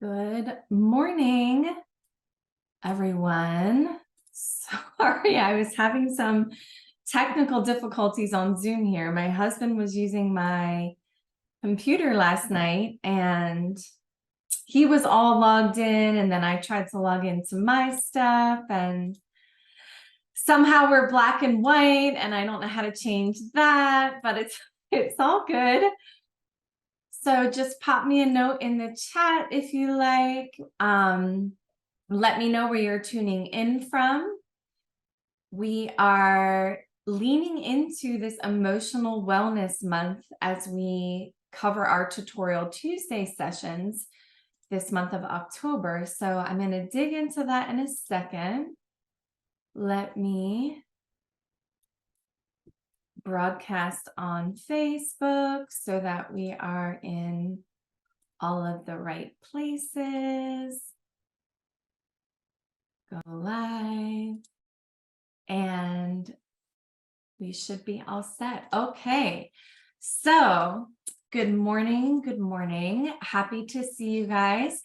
Good morning, everyone. Sorry, I was having some technical difficulties on Zoom here. My husband was using my computer last night and he was all logged in, and then I tried to log into my stuff and somehow we're black and white and I don't know how to change that, but it's all good. So just pop me a note in the chat if you like. Let me know where you're tuning in from. We are leaning into this emotional wellness month as we cover our Tutorial Tuesday sessions this month of October. So I'm going to dig into that in a second. Let me broadcast on Facebook so that we are in all of the right places. Go live. And we should be all set. Okay. So good morning. Good morning. Happy to see you guys.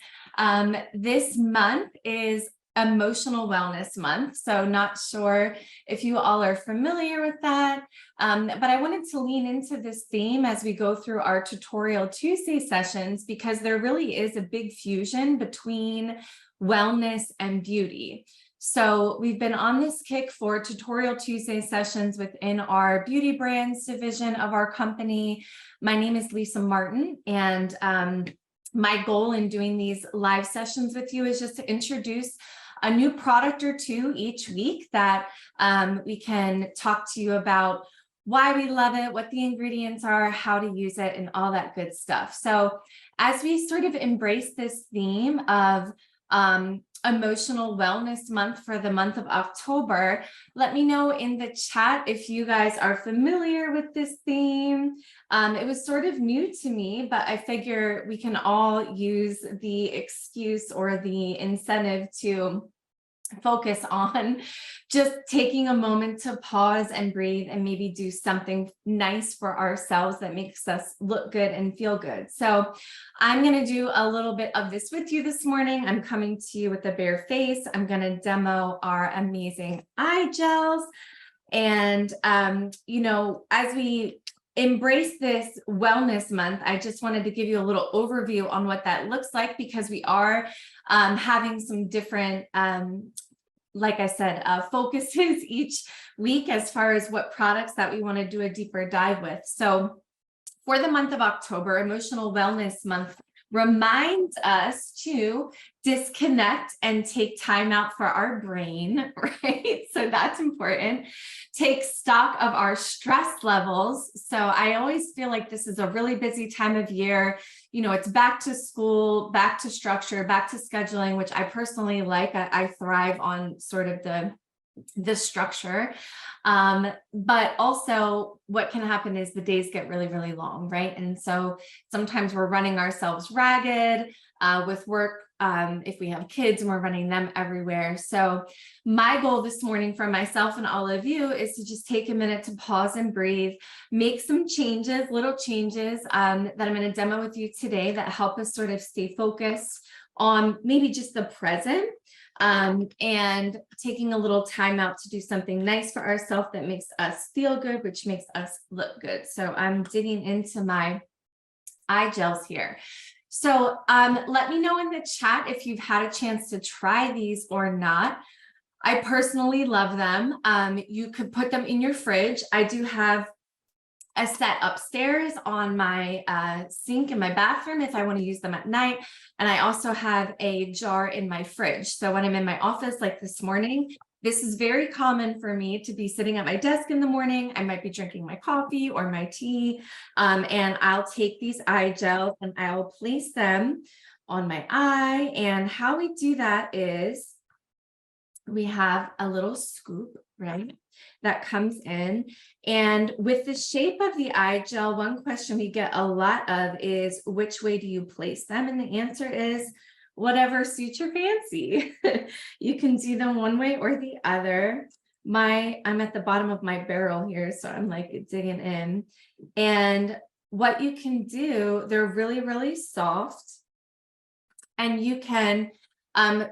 This month is Emotional Wellness Month. So not sure if you all are familiar with that, but I wanted to lean into this theme as we go through our Tutorial Tuesday sessions, because there really is a big fusion between wellness and beauty. So we've been on this kick for Tutorial Tuesday sessions within our beauty brands division of our company. My name is Lisa Martin, and my goal in doing these live sessions with you is just to introduce a new product or two each week that we can talk to you about why we love it, what the ingredients are, how to use it, and all that good stuff. So as we sort of embrace this theme of Emotional Wellness Month for the month of October, let me know in the chat if you guys are familiar with this theme. It was sort of new to me, but I figure we can all use the excuse or the incentive to focus on just taking a moment to pause and breathe and maybe do something nice for ourselves that makes us look good and feel good. So I'm going to do a little bit of this with you this morning. I'm coming to you with a bare face. I'm going to demo our amazing eye gels. And, as we embrace this wellness month, I just wanted to give you a little overview on what that looks like, because we are having some different, like I said, focuses each week as far as what products that we want to do a deeper dive with. So for the month of October, Emotional Wellness Month reminds us to disconnect and take time out for our brain, right? So that's important. Take stock of our stress levels. So I always feel like this is a really busy time of year. It's back to school, back to structure, back to scheduling, which I personally like. I thrive on sort of the structure. But also what can happen is the days get really, really long, right? And so sometimes we're running ourselves ragged with work. If we have kids and we're running them everywhere. So my goal this morning for myself and all of you is to just take a minute to pause and breathe, make some changes, little changes that I'm going to demo with you today that help us sort of stay focused on maybe just the present, and taking a little time out to do something nice for ourselves that makes us feel good, which makes us look good. So I'm digging into my eye gels here. So let me know in the chat if you've had a chance to try these or not. I personally love them. You could put them in your fridge. I do have a set upstairs on my sink in my bathroom if I want to use them at night. And I also have a jar in my fridge. So when I'm in my office, like this morning, this is very common for me to be sitting at my desk in the morning. I might be drinking my coffee or my tea, and I'll take these eye gels and I'll place them on my eye. And how we do that is we have a little scoop, right, that comes in. And with the shape of the eye gel, one question we get a lot of is, which way do you place them? And the answer is whatever suits your fancy. You can do them one way or the other. I'm at the bottom of my barrel here, so I'm like digging in. And what you can do, they're really, really soft. and you can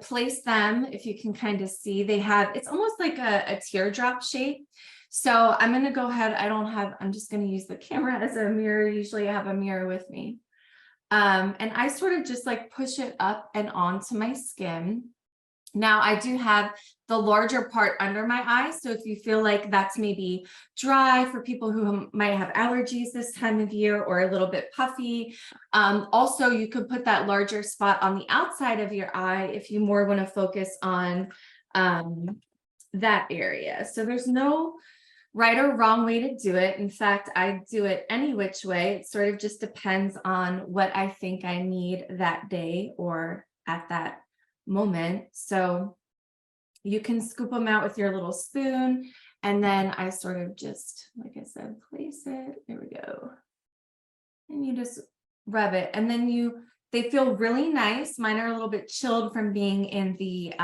place them, if you can kind of see, it's almost like a teardrop shape. So I'm going to go ahead. I'm just going to use the camera as a mirror. Usually I have a mirror with me. And I sort of just like push it up and onto my skin. Now I do have the larger part under my eye. So if you feel like that's maybe dry for people who might have allergies this time of year or a little bit puffy, also you could put that larger spot on the outside of your eye if you more want to focus on that area. So there's no right or wrong way to do it. In fact, I do it any which way. It sort of just depends on what I think I need that day or at that moment. So you can scoop them out with your little spoon, and then I sort of just, like I said, place it. There we go. And you just rub it, and then they feel really nice. Mine are a little bit chilled from being in the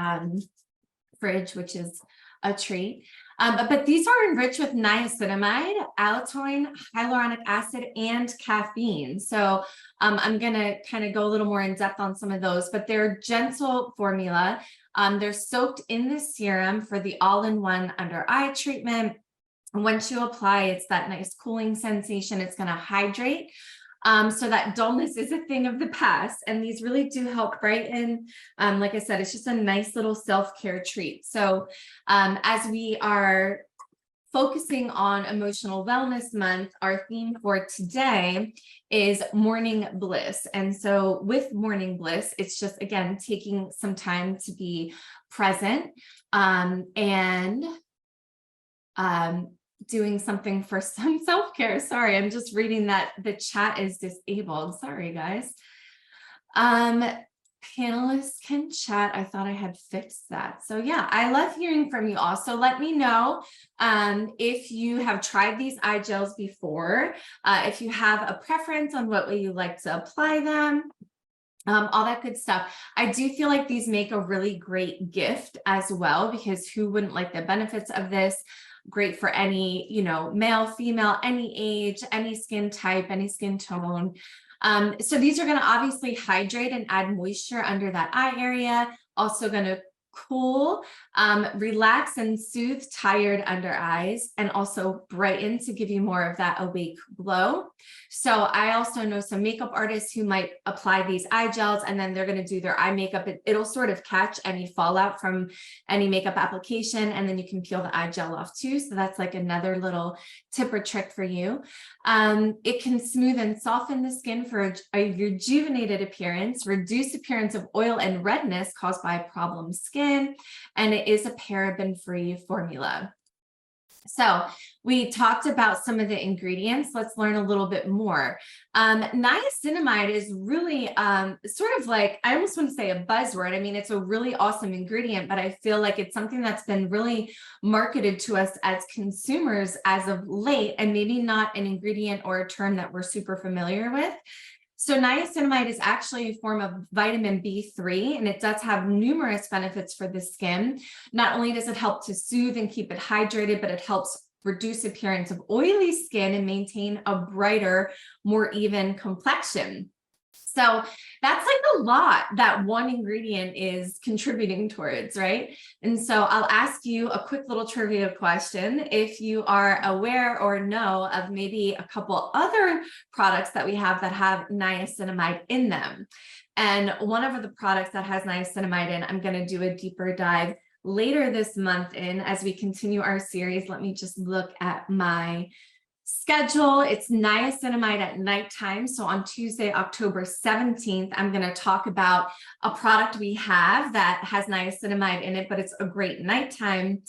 fridge, which is a treat. But these are enriched with niacinamide, allantoin, hyaluronic acid, and caffeine. So I'm going to kind of go a little more in depth on some of those, but they're gentle formula. They're soaked in the serum for the all-in-one under eye treatment. And once you apply, it's that nice cooling sensation. It's going to hydrate. So that dullness is a thing of the past, and these really do help brighten. Like I said, it's just a nice little self-care treat. So as we are focusing on Emotional Wellness Month, our theme for today is Morning Bliss. And so with Morning Bliss, it's just, again, taking some time to be present and doing something for some self-care. Sorry, I'm just reading that the chat is disabled. Sorry, guys. Panelists can chat. I thought I had fixed that. So yeah, I love hearing from you all. So let me know if you have tried these eye gels before, if you have a preference on what way you like to apply them. All that good stuff. I do feel like these make a really great gift as well, because who wouldn't like the benefits of this? Great for any, male, female, any age, any skin type, any skin tone. So these are going to obviously hydrate and add moisture under that eye area. Also going to cool, relax and soothe tired under eyes, and also brighten to give you more of that awake glow. So I also know some makeup artists who might apply these eye gels and then they're going to do their eye makeup. It'll sort of catch any fallout from any makeup application, and then you can peel the eye gel off too. So that's like another little tip or trick for you. It can smooth and soften the skin for a rejuvenated appearance, reduce appearance of oil and redness caused by problem skin, and it is a paraben-free formula. So we talked about some of the ingredients. Let's learn a little bit more. Niacinamide is really sort of like, I almost want to say a buzzword. I mean, it's a really awesome ingredient, but I feel like it's something that's been really marketed to us as consumers as of late, and maybe not an ingredient or a term that we're super familiar with. So niacinamide is actually a form of vitamin B3, and it does have numerous benefits for the skin. Not only does it help to soothe and keep it hydrated, but it helps reduce appearance of oily skin and maintain a brighter, more even complexion. So that's like a lot that one ingredient is contributing towards, right? And so I'll ask you a quick little trivia question. If you are aware or know of maybe a couple other products that we have that have niacinamide in them. And one of the products that has niacinamide in, I'm going to do a deeper dive later this month in as we continue our series. Let me just look at my schedule. It's niacinamide at nighttime. So on Tuesday, October 17th, I'm going to talk about a product we have that has niacinamide in it, but it's a great nighttime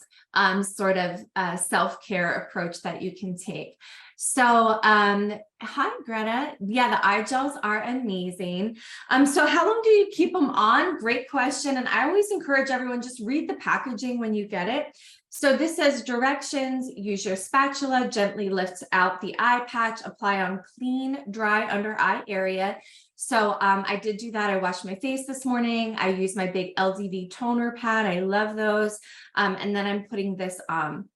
sort of self-care approach that you can take. So, hi, Greta. Yeah, the eye gels are amazing. So how long do you keep them on? Great question. And I always encourage everyone, just read the packaging when you get it. So this says directions: use your spatula, gently lift out the eye patch, apply on clean, dry under eye area. So I did do that. I washed my face this morning. I used my big LDV toner pad. I love those. And then I'm putting this on.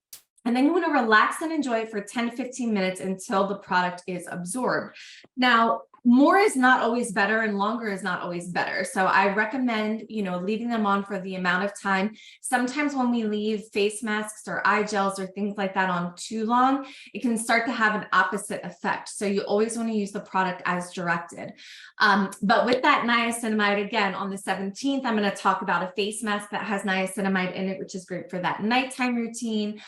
And then you want to relax and enjoy it for 10 to 15 minutes until the product is absorbed. Now, more is not always better and longer is not always better. So I recommend, leaving them on for the amount of time. Sometimes when we leave face masks or eye gels or things like that on too long, it can start to have an opposite effect. So you always want to use the product as directed. But with that niacinamide, again, on the 17th, I'm going to talk about a face mask that has niacinamide in it, which is great for that nighttime routine.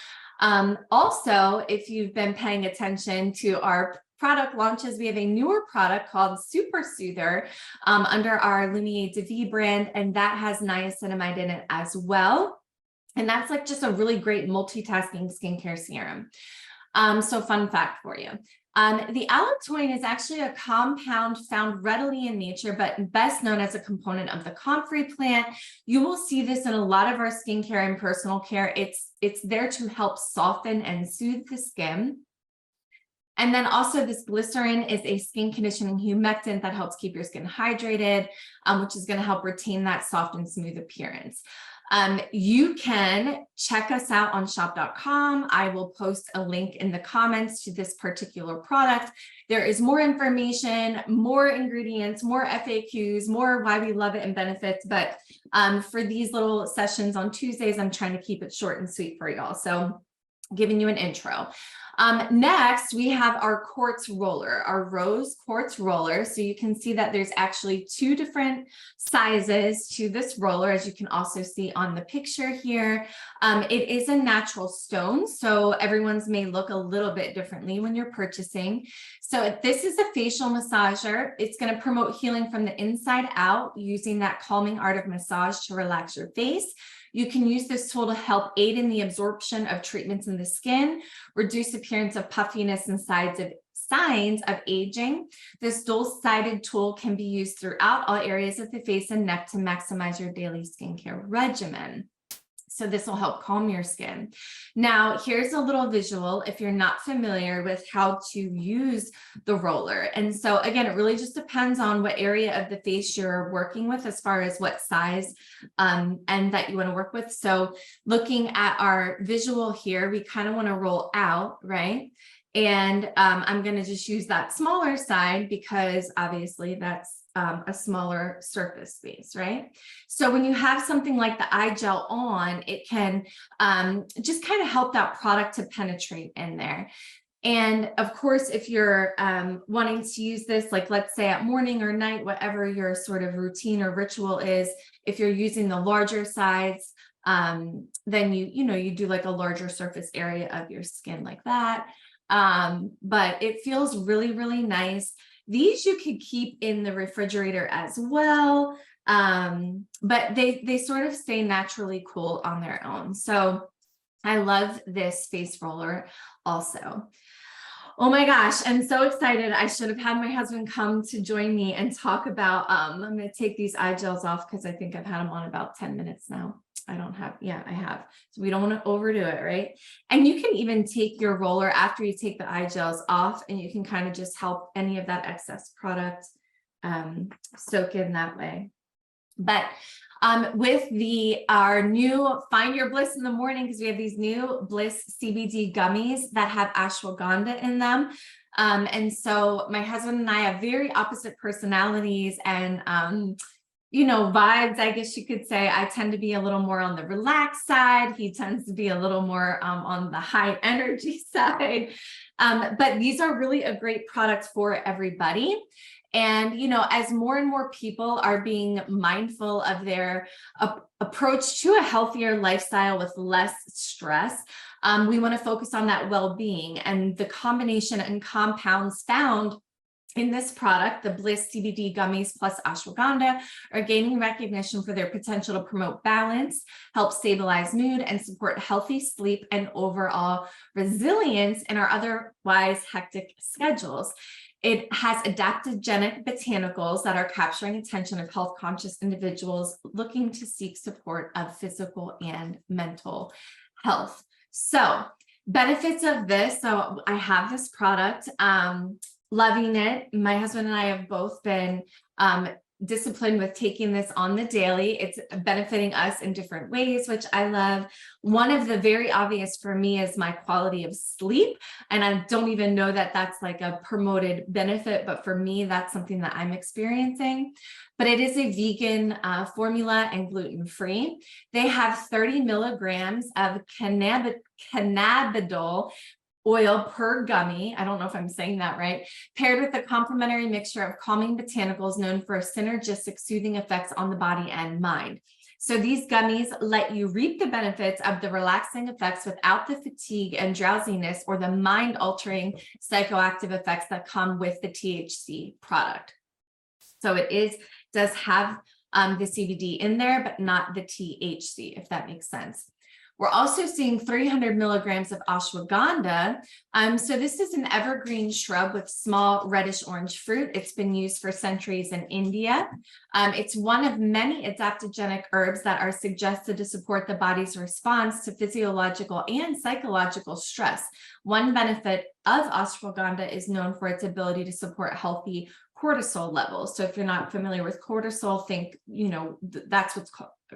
Also, if you've been paying attention to our product launches, we have a newer product called Super Soother under our Lumiere de Vie brand, and that has niacinamide in it as well. And that's like just a really great multitasking skincare serum. So fun fact for you. The allantoin is actually a compound found readily in nature, but best known as a component of the comfrey plant. You will see this in a lot of our skincare and personal care. It's there to help soften and soothe the skin. And then also this glycerin is a skin conditioning humectant that helps keep your skin hydrated, which is going to help retain that soft and smooth appearance. You can check us out on shop.com. I will post a link in the comments to this particular product. There is more information, more ingredients, more FAQs, more why we love it and benefits. But for these little sessions on Tuesdays, I'm trying to keep it short and sweet for y'all. So giving you an intro. Next, we have our quartz roller, our rose quartz roller. So you can see that there's actually two different sizes to this roller, as you can also see on the picture here. It is a natural stone, so everyone's may look a little bit differently when you're purchasing. So this is a facial massager. It's going to promote healing from the inside out using that calming art of massage to relax your face. You can use this tool to help aid in the absorption of treatments in the skin, reduce appearance of puffiness and signs of aging. This dual-sided tool can be used throughout all areas of the face and neck to maximize your daily skincare regimen. So this will help calm your skin. Now, here's a little visual if you're not familiar with how to use the roller. And so again, it really just depends on what area of the face you're working with as far as what size and that you want to work with. So looking at our visual here, we kind of want to roll out, right? And I'm going to just use that smaller side because obviously that's a smaller surface space, right? So when you have something like the eye gel on, it can just kind of help that product to penetrate in there. And of course, if you're wanting to use this, like let's say at morning or night, whatever your sort of routine or ritual is, if you're using the larger size, then you do like a larger surface area of your skin like that. But it feels really, really nice. These you could keep in the refrigerator as well, but they sort of stay naturally cool on their own. So I love this face roller also. Oh my gosh, I'm so excited. I should have had my husband come to join me and talk about, I'm going to take these eye gels off because I think I've had them on about 10 minutes now. I have. So we don't want to overdo it, right? And you can even take your roller after you take the eye gels off and you can kind of just help any of that excess product soak in that way. But with our new Find Your Bliss in the Morning, because we have these new Bliss CBD gummies that have ashwagandha in them. And so my husband and I have very opposite personalities and vibes, I guess you could say. I tend to be a little more on the relaxed side. He tends to be a little more on the high energy side. But these are really a great product for everybody. And, as more and more people are being mindful of their approach to a healthier lifestyle with less stress, we want to focus on that well-being, and the combination and compounds found in this product, the Bliss CBD gummies plus ashwagandha, are gaining recognition for their potential to promote balance, help stabilize mood, and support healthy sleep and overall resilience in our otherwise hectic schedules. It has adaptogenic botanicals that are capturing attention of health-conscious individuals looking to seek support of physical and mental health. So, benefits of this. So I have this product. Loving it. My husband and I have both been disciplined with taking this on the daily. It's benefiting us in different ways, which I love. One of the very obvious for me is my quality of sleep. And I don't even know that that's like a promoted benefit, but for me, that's something that I'm experiencing. But it is a vegan formula and gluten-free. They have 30 milligrams of cannabidiol oil per gummy. I don't know if I'm saying that right, paired with a complementary mixture of calming botanicals known for synergistic soothing effects on the body and mind. So these gummies let you reap the benefits of the relaxing effects without the fatigue and drowsiness or the mind-altering psychoactive effects that come with the THC product. So it does have the CBD in there, but not the THC, if that makes sense. We're also seeing 300 milligrams of ashwagandha. So this is an evergreen shrub with small reddish orange fruit. It's been used for centuries in India. It's one of many adaptogenic herbs that are suggested to support the body's response to physiological and psychological stress. One benefit of ashwagandha is known for its ability to support healthy cortisol levels. So if you're not familiar with cortisol, think, that's what's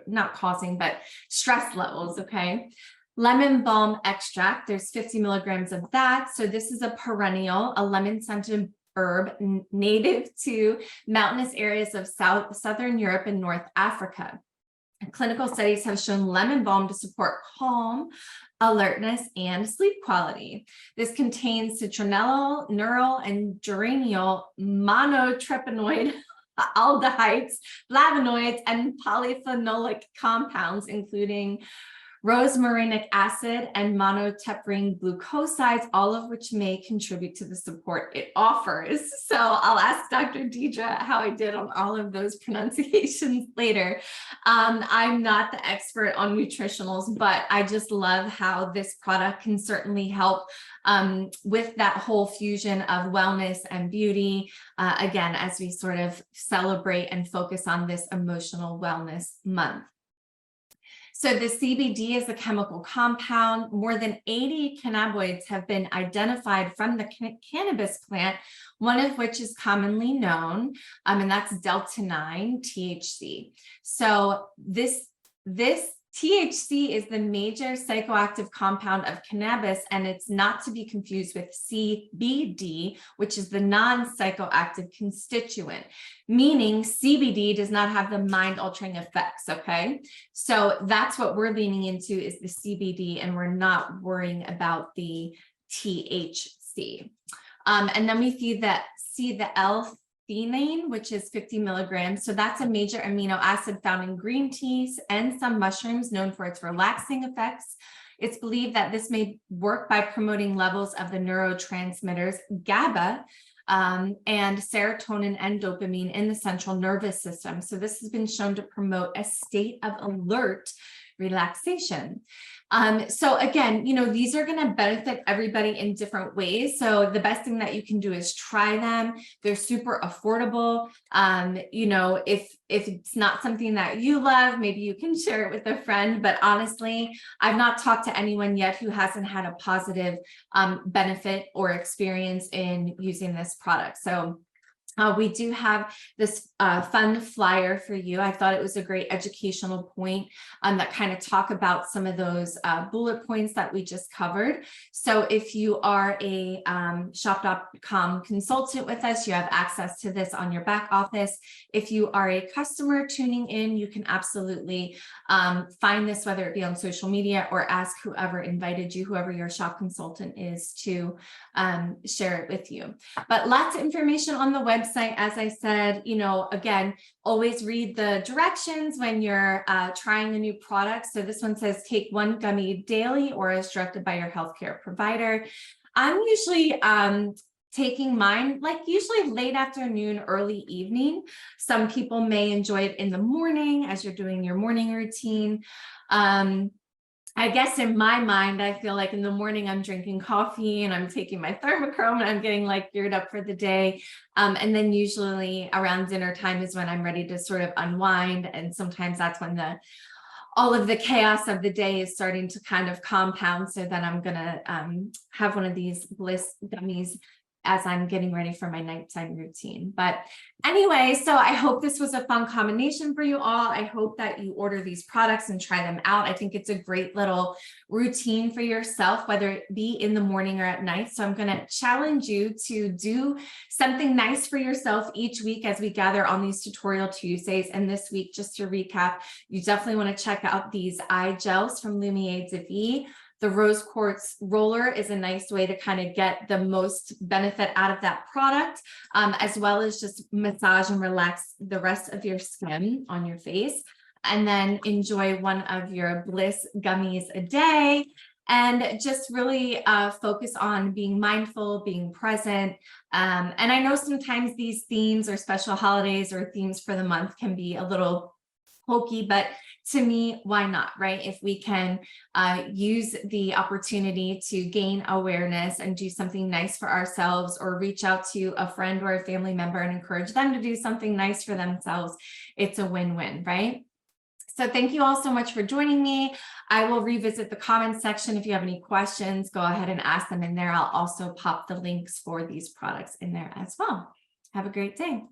not causing, but stress levels, okay? Lemon balm extract, there's 50 milligrams of that. So this is a perennial, a lemon-scented herb native to mountainous areas of Southern Europe and North Africa. Clinical studies have shown lemon balm to support calm, alertness, and sleep quality. This contains citronellol, neural, and geraniol monoterpenoid aldehydes, flavonoids, and polyphenolic compounds, including rosmarinic acid and monoteprene glucosides, all of which may contribute to the support it offers. So I'll ask Dr. Deidre how I did on all of those pronunciations later. I'm not the expert on nutritionals, but I just love how this product can certainly help with that whole fusion of wellness and beauty, again, as we sort of celebrate and focus on this emotional wellness month. So the CBD is a chemical compound. More than 80 cannabinoids have been identified from the cannabis plant, one of which is commonly known, and that's delta-9 THC. So this THC is the major psychoactive compound of cannabis, and it's not to be confused with CBD, which is the non-psychoactive constituent, meaning CBD does not have the mind-altering effects, okay? So that's what we're leaning into is the CBD, and we're not worrying about the THC. And then we see the L-theanine, which is 50 milligrams. So that's a major amino acid found in green teas and some mushrooms, known for its relaxing effects. It's believed that this may work by promoting levels of the neurotransmitters GABA and serotonin and dopamine in the central nervous system. So this has been shown to promote a state of alert relaxation. So again, these are going to benefit everybody in different ways. So the best thing that you can do is try them. They're super affordable. If it's not something that you love, maybe you can share it with a friend. But honestly, I've not talked to anyone yet who hasn't had a positive benefit or experience in using this product. So we do have this fun flyer for you. I thought it was a great educational point that kind of talk about some of those bullet points that we just covered. So if you are a shop.com consultant with us, you have access to this on your back office. If you are a customer tuning in, you can absolutely find this, whether it be on social media, or ask whoever invited you, whoever your shop consultant is, to share it with you. But lots of information on the website. As I said, again, always read the directions when you're trying a new product. So this one says take one gummy daily or as directed by your healthcare provider. I'm usually taking mine usually late afternoon, early evening. Some people may enjoy it in the morning as you're doing your morning routine. I guess in my mind, I feel like in the morning I'm drinking coffee and I'm taking my thermochrome and I'm getting geared up for the day. And then usually around dinner time is when I'm ready to sort of unwind. And sometimes that's when all of the chaos of the day is starting to kind of compound. So then I'm going to have one of these Bliss gummies as I'm getting ready for my nighttime routine. But anyway, so I hope this was a fun combination for you all. I hope that you order these products and try them out. I think it's a great little routine for yourself, whether it be in the morning or at night. So I'm going to challenge you to do something nice for yourself each week as we gather on these Tutorial Tuesdays. And this week, just to recap, you definitely want to check out these eye gels from Lumiere de Vie. The rose quartz roller is a nice way to kind of get the most benefit out of that product, as well as just massage and relax the rest of your skin on your face. And then enjoy one of your Bliss gummies a day, and just really focus on being mindful, being present. And I know sometimes these themes or special holidays or themes for the month can be a little hokey, but to me, why not, right? If we can use the opportunity to gain awareness and do something nice for ourselves, or reach out to a friend or a family member and encourage them to do something nice for themselves, it's a win-win, right? So thank you all so much for joining me. I will revisit the comments section. If you have any questions, go ahead and ask them in there. I'll also pop the links for these products in there as well. Have a great day.